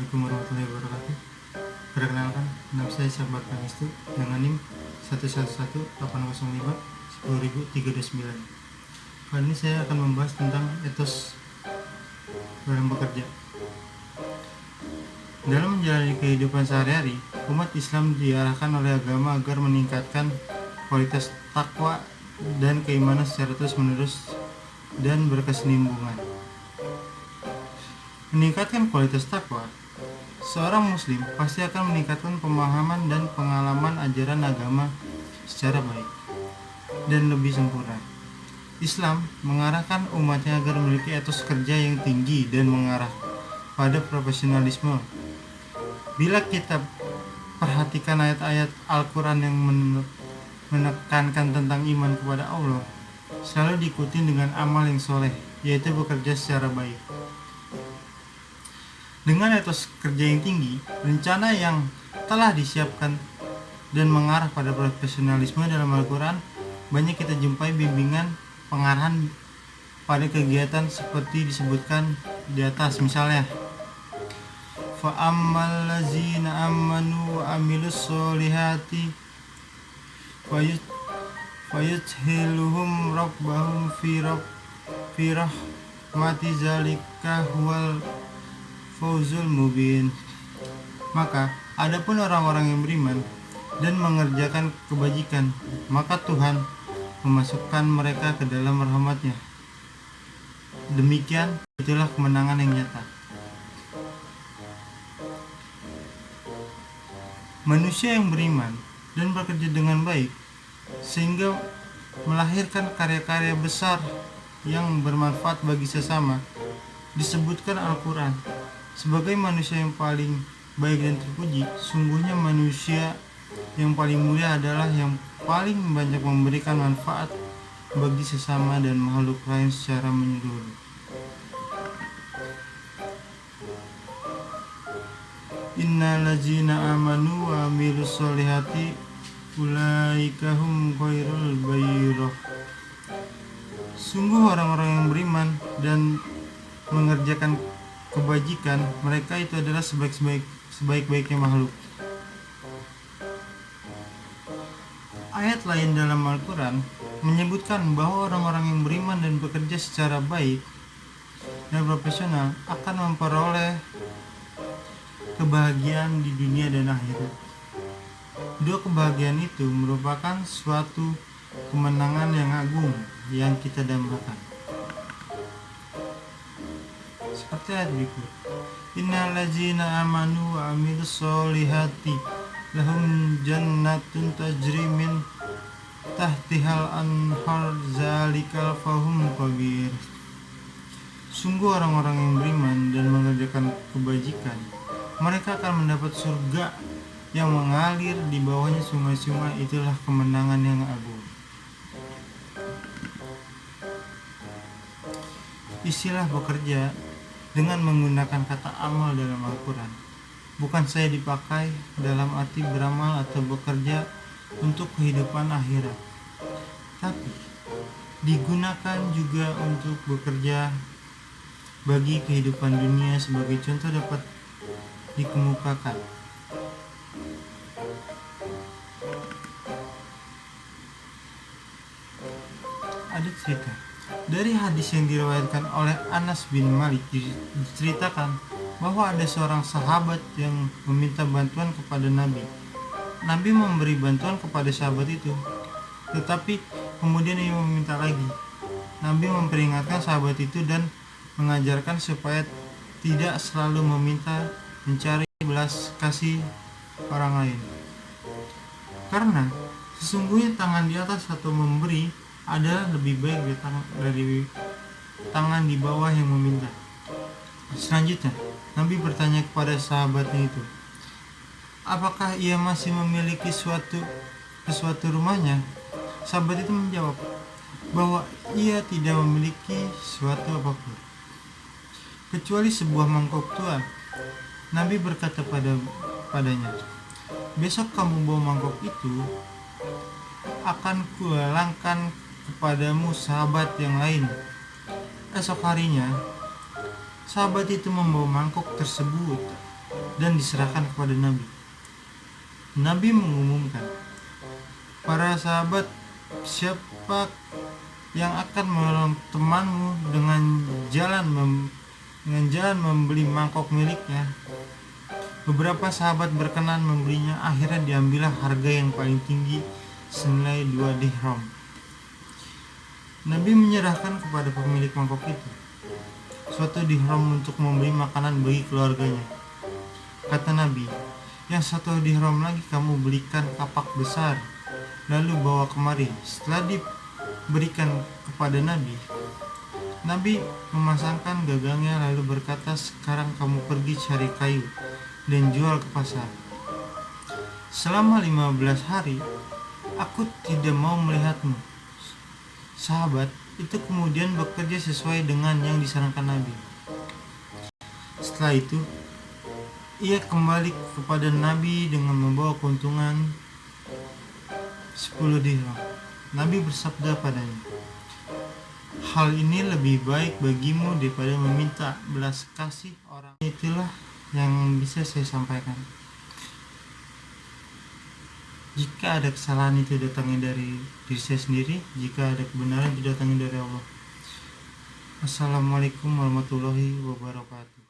Assalamualaikum warahmatullahi wabarakatuh. Perkenalkan, nama saya Sabar Pangestu dengan NIM 111-805-10329. Kali ini saya akan membahas tentang etos dalam bekerja. Dalam menjalani kehidupan sehari-hari, umat Islam diarahkan oleh agama agar meningkatkan kualitas takwa dan keimanan secara terus-menerus dan berkesinambungan. Meningkatkan kualitas takwa, seorang muslim pasti akan meningkatkan pemahaman dan pengalaman ajaran agama secara baik dan lebih sempurna. Islam mengarahkan umatnya agar memiliki etos kerja yang tinggi dan mengarah pada profesionalisme. Bila kita perhatikan ayat-ayat Al-Quran yang menekankan tentang iman kepada Allah, selalu diikuti dengan amal yang soleh, yaitu bekerja secara baik. Dengan etos kerja yang tinggi, rencana yang telah disiapkan dan mengarah pada profesionalisme dalam Al-Quran, banyak kita jumpai bimbingan pengarahan pada kegiatan seperti disebutkan di atas. Misalnya, fa'ammal lazina amanu wa amilus solihati fayudhiluhum rabbahum fi rahmati zalika huwal fauzul mubin. Maka adapun orang-orang yang beriman dan mengerjakan kebajikan, maka Tuhan memasukkan mereka ke dalam rahmat-Nya. Demikian itulah kemenangan yang nyata. Manusia yang beriman dan bekerja dengan baik sehingga melahirkan karya-karya besar yang bermanfaat bagi sesama disebutkan Al-Quran sebagai manusia yang paling baik dan terpuji. Sungguhnya manusia yang paling mulia adalah yang paling banyak memberikan manfaat bagi sesama dan makhluk lain secara menyeluruh. Innal ladzina amanu wa amilus solihati ulaika hum khairul bariyah. Sungguh orang-orang yang beriman dan mengerjakan kebajikan, mereka itu adalah sebaik-baiknya makhluk. Ayat lain dalam Al-Quran menyebutkan bahwa orang-orang yang beriman dan bekerja secara baik dan profesional akan memperoleh kebahagiaan di dunia dan akhirat. Dua kebahagiaan itu merupakan suatu kemenangan yang agung yang kita dambakan. Seperti ayat berikut, innal ladzina amanu wa amilus solihati lahum jannatun tajri min tahtihal anhar zalikal fahum kabir. Sungguh orang-orang yang beriman dan mengerjakan kebajikan, mereka akan mendapat surga yang mengalir di bawahnya sungai-sungai. Itulah kemenangan yang agung. Istilah bekerja dengan menggunakan kata amal dalam Al-Quran bukan saya dipakai dalam arti beramal atau bekerja untuk kehidupan akhirat, tapi digunakan juga untuk bekerja bagi kehidupan dunia. Sebagai contoh dapat dikemukakan, ada cerita dari hadis yang diriwayatkan oleh Anas bin Malik. Diceritakan bahwa ada seorang sahabat yang meminta bantuan kepada Nabi. Nabi memberi bantuan kepada sahabat itu, tetapi kemudian ia meminta lagi. Nabi memperingatkan sahabat itu dan mengajarkan supaya tidak selalu meminta, mencari belas kasih orang lain, karena sesungguhnya tangan di atas atau memberi adalah lebih baik dari tangan di bawah yang meminta. Selanjutnya, Nabi bertanya kepada sahabatnya itu, apakah ia masih memiliki sesuatu rumahnya? Sahabat itu menjawab bahwa ia tidak memiliki sesuatu apapun kecuali sebuah mangkok tua. Nabi berkata padanya, besok kamu bawa mangkok itu, akan kuhalangkan kepadamu sahabat yang lain. Esok harinya, sahabat itu membawa mangkok tersebut dan diserahkan kepada Nabi. Nabi mengumumkan, "Para sahabat, siapa yang akan menolong temanmu dengan jalan membeli mangkok miliknya?" Beberapa sahabat berkenan membelinya. Akhirnya diambillah harga yang paling tinggi, senilai 2 dirham. Nabi menyerahkan kepada pemilik mangkok itu suatu dirham untuk membeli makanan bagi keluarganya. Kata Nabi, "Yang 1 dirham lagi kamu belikan kapak besar, lalu bawa kemari." Setelah diberikan kepada Nabi, Nabi memasangkan gagangnya lalu berkata, "Sekarang kamu pergi cari kayu dan jual ke pasar. Selama 15 hari, aku tidak mau melihatmu." Sahabat itu kemudian bekerja sesuai dengan yang disarankan Nabi. Setelah itu, ia kembali kepada Nabi dengan membawa keuntungan 10 dirham. Nabi bersabda padanya, "Hal ini lebih baik bagimu daripada meminta belas kasih orang." Itulah yang bisa saya sampaikan. Jika ada kesalahan itu datangnya dari diri saya sendiri, jika ada kebenaran itu datangnya dari Allah. Assalamualaikum warahmatullahi wabarakatuh.